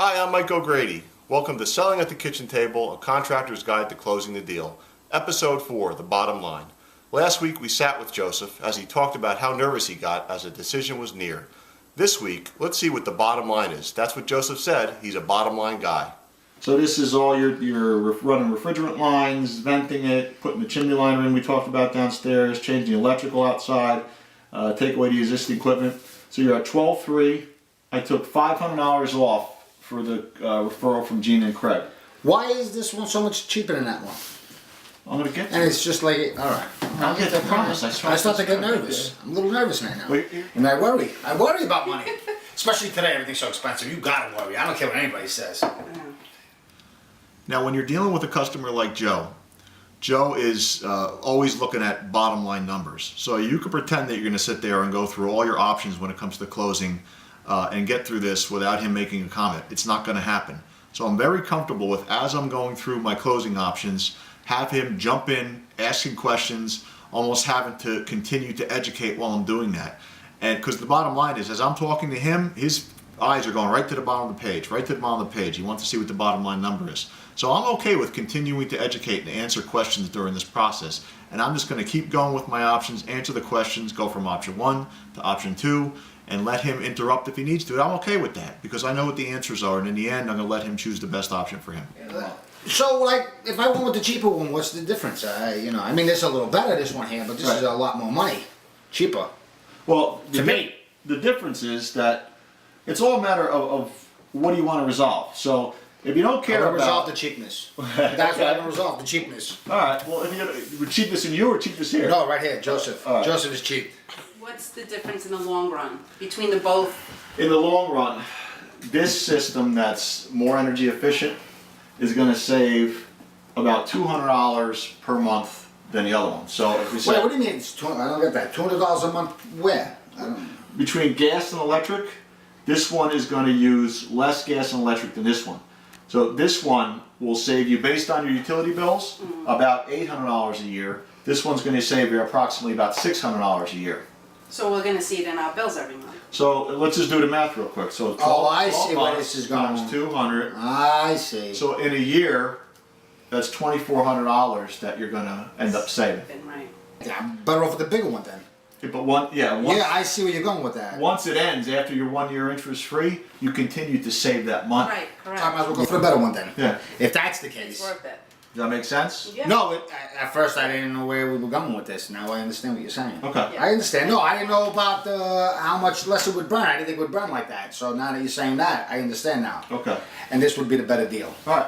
Hi, I'm Mike O'Grady. Welcome to Selling at the Kitchen Table, a contractor's guide to closing the deal. Episode 4, The Bottom Line. Last week we sat with Joseph as he talked about how nervous he got as a decision was near. This week, let's see what the bottom line is. That's what Joseph said. He's a bottom line guy. So this is all your running refrigerant lines, venting it, putting the chimney liner in we talked about downstairs, changing the electrical outside, take away the existing equipment. So you're at 12.3. I took $500 off for the referral from Gina and Craig. Why is this one so much cheaper than that one? I'm gonna get And it's just like, all right. I'll get that promise. I start to get nervous. I'm a little nervous right now. And I worry. I worry about money. Especially today, everything's so expensive. You gotta worry. I don't care what anybody says. Now, when you're dealing with a customer like Joe, Joe is always looking at bottom line numbers. So you can pretend that you're going to sit there and go through all your options when it comes to closing and get through this without him making a comment. It's not going to happen. So I'm very comfortable with, as I'm going through my closing options, have him jump in, asking questions, almost having to continue to educate while I'm doing that. And because the bottom line is, as I'm talking to him, his eyes are going right to the bottom of the page, right to the bottom of the page. He wants to see what the bottom line number is. So I'm okay with continuing to educate and answer questions during this process. And I'm just going to keep going with my options, answer the questions, go from option 1 to option 2, and let him interrupt if he needs to. I'm okay with that because I know what the answers are, and in the end, I'm going to let him choose the best option for him. So, like, if I went with the cheaper one, what's the difference? I mean, this is a little better, this one here, but this is a lot more money. Cheaper. Well, To me. The difference is that it's all a matter of what do you want to resolve. So if you don't care I'm gonna about resolve the cheapness. That's what I'm gonna resolve, the cheapness. all right, well, if you cheapness in you or cheapness here? No, right here, Joseph. All right. Joseph is cheap. What's the difference in the long run between the both? In the long run, this system that's more energy efficient is going to save about $200 per month than the other one. So if we Wait, say what do you mean? I don't get that. $200 a month where? I don't. between gas and electric, this one is going to use less gas and electric than this one. So this one will save you, based on your utility bills, about $800 a year. This one's going to save you approximately about $600 a year. So we're gonna see it in our bills every month. So let's just do the math real quick. So 12, I 12 see where months this is times going. 200. I see. So in a year, that's $2,400 that you're going to end up saving. Been right. Yeah, I'm better off with the bigger one then. Yeah, but once I see where you're going with that. once it ends, after your 1 year interest free, you continue to save that money. Right, I might correct. as well go for the better one then. Yeah. If that's the It's case. worth it. Does that make sense? Yeah. No, at first I didn't know where we were going with this. Now I understand what you're saying. Okay. Yeah. I understand. No, I didn't know about how much less it would burn. I didn't think it would burn like that. So now that you're saying that, I understand now. Okay. And this would be the better deal. All right.